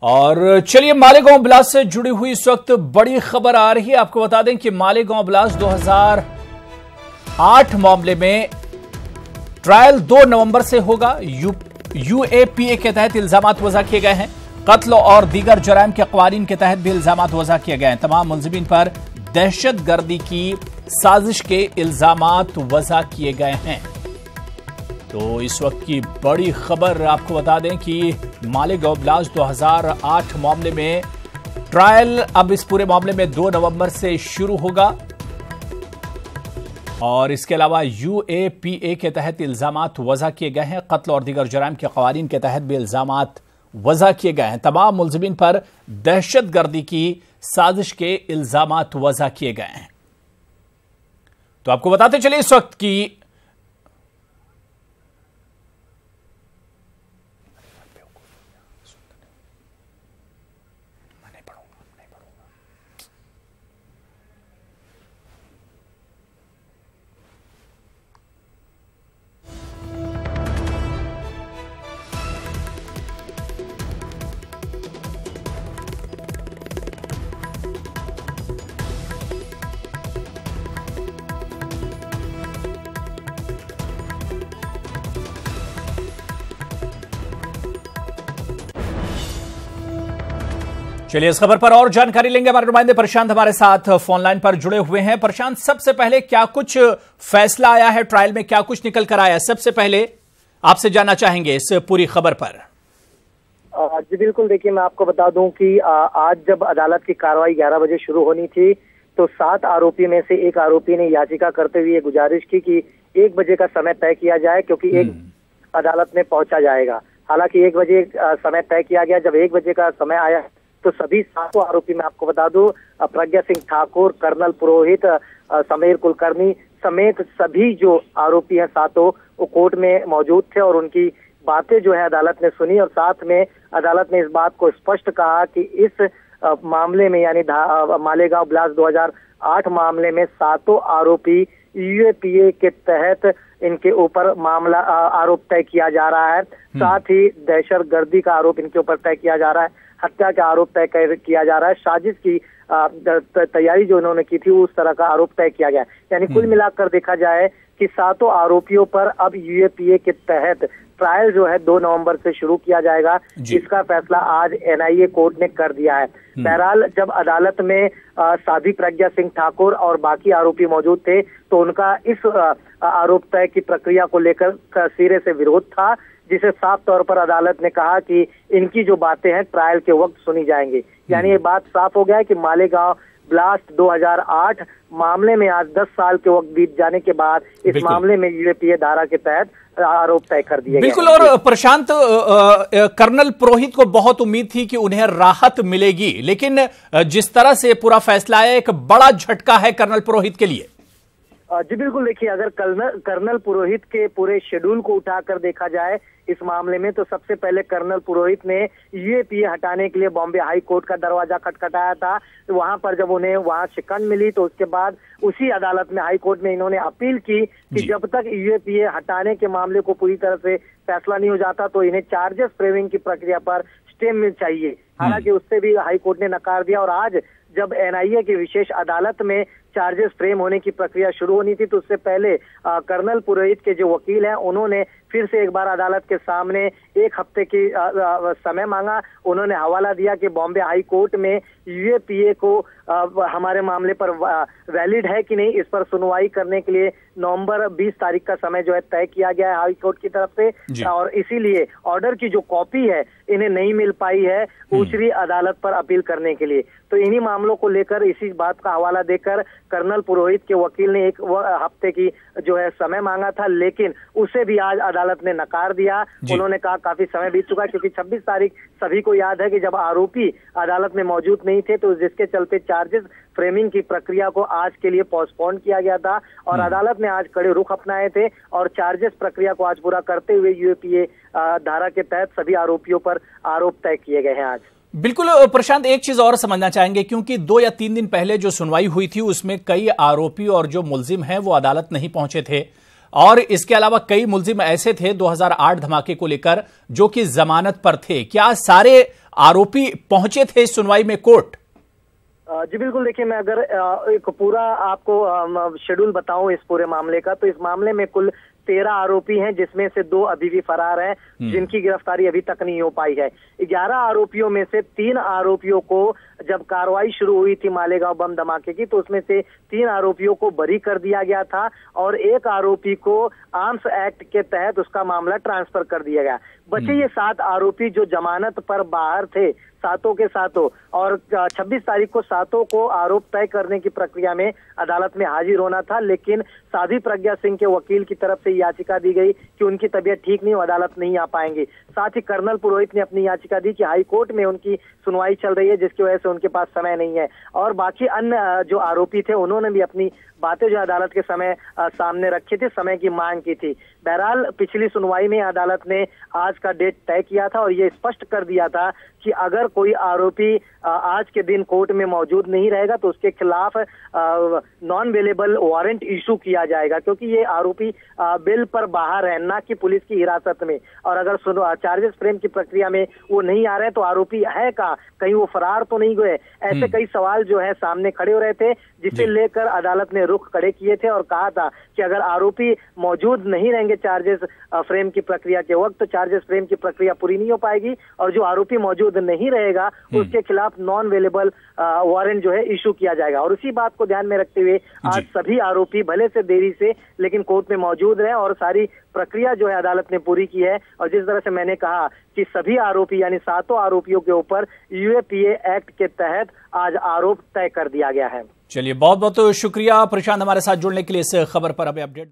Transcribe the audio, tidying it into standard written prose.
और चलिए मालेगांव ब्लास्ट से जुड़ी हुई इस वक्त बड़ी खबर आ रही है। आपको बता दें कि मालेगांव ब्लास्ट 2008 मामले में ट्रायल 2 नवंबर से होगा। यूएपीए के तहत इल्जामात वज़ा किए गए हैं। कत्ल और दीगर जराइम के क़वानीन के तहत भी इल्जामात वज़ा किए गए हैं। तमाम मुलजिमीन पर दहशतगर्दी की साजिश के इल्जामात वज़ा किए गए हैं। तो इस वक्त की बड़ी खबर आपको बता दें कि मालेगांव ब्लास्ट 2008 मामले में ट्रायल अब इस पूरे मामले में 2 नवंबर से शुरू होगा। और इसके अलावा यूएपीए के तहत इल्जामात वज़ा किए गए हैं। कत्ल और दीगर जराइम के क़वानीन के तहत भी इल्जामात वज़ा किए गए हैं। तमाम मुलजिमीन पर दहशतगर्दी की साजिश के इल्जामात वज़ा किए गए हैं। तो आपको बताते चलिए इस वक्त की चलिए इस खबर पर और जानकारी लेंगे। हमारे नुमाइंदे प्रशांत हमारे साथ फोन लाइन पर जुड़े हुए हैं। प्रशांत, सबसे पहले क्या कुछ फैसला आया है ट्रायल में, क्या कुछ निकल कर आया, सबसे पहले आपसे जानना चाहेंगे इस पूरी खबर पर। जी बिल्कुल, देखिए मैं आपको बता दूं कि आज जब अदालत की कार्रवाई 11 बजे शुरू होनी थी तो 7 आरोपी में से एक आरोपी ने याचिका करते हुए गुजारिश की कि 1 बजे का समय तय किया जाए, क्योंकि एक अदालत में पहुंचा जाएगा। हालांकि 1 बजे समय तय किया गया। जब 1 बजे का समय आया तो सभी 7 आरोपी, मैं आपको बता दूं, प्रज्ञा सिंह ठाकुर, कर्नल पुरोहित, समीर कुलकर्णी समेत सभी जो आरोपी हैं 7, वो कोर्ट में मौजूद थे और उनकी बातें जो है अदालत ने सुनी। और साथ में अदालत ने इस बात को स्पष्ट कहा कि इस मामले में यानी मालेगांव ब्लास्ट 2008 मामले में 7 आरोपी यूएपीए के तहत इनके ऊपर मामला आरोप तय किया जा रहा है। साथ ही दहशतगर्दी का आरोप इनके ऊपर तय किया जा रहा है, हत्या का आरोप तय किया जा रहा है, साजिश की तैयारी जो उन्होंने की थी उस तरह का आरोप तय किया गया। यानी कुल मिलाकर देखा जाए कि 7 आरोपियों पर अब यूएपीए के तहत ट्रायल जो है 2 नवंबर से शुरू किया जाएगा। इसका फैसला आज एनआईए कोर्ट ने कर दिया है। बहरहाल जब अदालत में साध्वी प्रज्ञा सिंह ठाकुर और बाकी आरोपी मौजूद थे तो उनका इस आरोप तय की प्रक्रिया को लेकर सिरे से विरोध था, जिसे साफ तौर पर अदालत ने कहा कि इनकी जो बातें हैं ट्रायल के वक्त सुनी जाएंगी। यानी ये बात साफ हो गया है कि मालेगांव ब्लास्ट 2008 मामले में आज 10 साल के वक्त बीत जाने के बाद इस मामले में यूएपीए धारा के तहत आरोप तय कर दिए गए। बिल्कुल। और प्रशांत, कर्नल पुरोहित को बहुत उम्मीद थी कि उन्हें राहत मिलेगी, लेकिन जिस तरह से पूरा फैसला आया एक बड़ा झटका है कर्नल पुरोहित के लिए। जी बिल्कुल, देखिए अगर कर्नल पुरोहित के पूरे शेड्यूल को उठाकर देखा जाए इस मामले में तो सबसे पहले कर्नल पुरोहित ने यूएपीए हटाने के लिए बॉम्बे हाई कोर्ट का दरवाजा खटखटाया था। तो वहां पर जब उन्हें वहां शिकन मिली तो उसके बाद उसी अदालत में, हाई कोर्ट में इन्होंने अपील की कि जब तक यूएपीए हटाने के मामले को पूरी तरह से फैसला नहीं हो जाता तो इन्हें चार्जेस फ्रेमिंग की प्रक्रिया पर स्टे मिल चाहिए। हालांकि उससे भी हाई कोर्ट ने नकार दिया। और आज जब एनआईए की विशेष अदालत में चार्जेस फ्रेम होने की प्रक्रिया शुरू होनी थी तो उससे पहले कर्नल पुरोहित के जो वकील हैं उन्होंने फिर से एक बार अदालत के सामने 1 हफ्ते की समय मांगा। उन्होंने हवाला दिया कि बॉम्बे हाई कोर्ट में यूएपीए को हमारे मामले पर वैलिड है कि नहीं, इस पर सुनवाई करने के लिए नवंबर 20 तारीख का समय जो है तय किया गया है हाई कोर्ट की तरफ से। और इसीलिए ऑर्डर की जो कॉपी है इन्हें नहीं मिल पाई है ऊपरी अदालत पर अपील करने के लिए। तो इन्हीं मामलों को लेकर इसी बात का हवाला देकर कर्नल पुरोहित के वकील ने 1 हफ्ते की जो है समय मांगा था, लेकिन उसे भी आज अदालत ने नकार दिया। उन्होंने कहा काफी समय बीत चुका है, क्योंकि 26 तारीख सभी को याद है कि जब आरोपी अदालत में मौजूद नहीं थे तो जिसके चलते चार्जेस फ्रेमिंग की प्रक्रिया को आज के लिए पोस्टपोन किया गया था और अदालत ने आज कड़े रुख अपनाए थे और चार्जेस प्रक्रिया को आज पूरा करते हुए यूएपीए धारा के तहत सभी आरोपियों पर आरोप तय किए गए हैं आज। बिल्कुल प्रशांत, एक चीज और समझना चाहेंगे, क्योंकि 2 या 3 दिन पहले जो सुनवाई हुई थी उसमें कई आरोपी और जो मुलजिम हैं वो अदालत नहीं पहुंचे थे। और इसके अलावा कई मुलजिम ऐसे थे 2008 धमाके को लेकर जो कि जमानत पर थे। क्या सारे आरोपी पहुंचे थे सुनवाई में कोर्ट? जी बिल्कुल, देखिए मैं अगर एक पूरा आपको शेड्यूल बताऊं इस पूरे मामले का, तो इस मामले में कुल 13 आरोपी हैं, जिसमें से 2 अभी भी फरार हैं, जिनकी गिरफ्तारी अभी तक नहीं हो पाई है। 11 आरोपियों में से 3 आरोपियों को जब कार्रवाई शुरू हुई थी मालेगांव बम धमाके की, तो उसमें से 3 आरोपियों को बरी कर दिया गया था और 1 आरोपी को आर्म्स एक्ट के तहत उसका मामला ट्रांसफर कर दिया गया। बचे ये 7 आरोपी जो जमानत पर बाहर थे, सातों के सातों, और 26 तारीख को सातों को आरोप तय करने की प्रक्रिया में अदालत में हाजिर होना था, लेकिन साध्वी प्रज्ञा सिंह के वकील की तरफ से याचिका दी गई कि उनकी तबीयत ठीक नहीं, अदालत नहीं आ पाएंगे। साथ ही कर्नल पुरोहित ने अपनी याचिका दी कि हाई कोर्ट में उनकी सुनवाई चल रही है, जिसकी वजह से उनके पास समय नहीं है। और बाकी अन्य जो आरोपी थे उन्होंने भी अपनी बातें जो अदालत के समय सामने रखी थी, समय की मांग की थी। बहरहाल पिछली सुनवाई में अदालत ने आज का डेट तय किया था और ये स्पष्ट कर दिया था कि अगर कोई आरोपी आज के दिन कोर्ट में मौजूद नहीं रहेगा तो उसके खिलाफ नॉन अवेलेबल वारंट इशू किया जाएगा, क्योंकि ये आरोपी बेल पर बाहर है, ना कि पुलिस की हिरासत में। और अगर चार्जेस फ्रेम की प्रक्रिया में वो नहीं आ रहे तो आरोपी है कहाँ, कहीं वो फरार तो नहीं गए? ऐसे कई सवाल जो है सामने खड़े हो रहे थे, जिसे लेकर अदालत ने रुख खड़े किए थे और कहा था कि अगर आरोपी मौजूद नहीं रहेंगे चार्जेस फ्रेम की प्रक्रिया के वक्त, तो चार्जेस फ्रेम की प्रक्रिया पूरी नहीं हो पाएगी और जो आरोपी मौजूद नहीं रहेगा उसके खिलाफ नॉन अवेलेबल वारंट जो है इशू किया जाएगा। और उसी बात को ध्यान में रखते हुए आज सभी आरोपी भले से देरी से लेकिन कोर्ट में मौजूद रहे और सारी प्रक्रिया जो है अदालत ने पूरी की है। और जिस तरह से मैंने कहा कि सभी आरोपी यानी 7 आरोपियों के ऊपर यूएपीए एक्ट के तहत आज आरोप तय कर दिया गया है। चलिए, बहुत बहुत शुक्रिया प्रशांत हमारे साथ जुड़ने के लिए इस खबर पर हमें अपडेट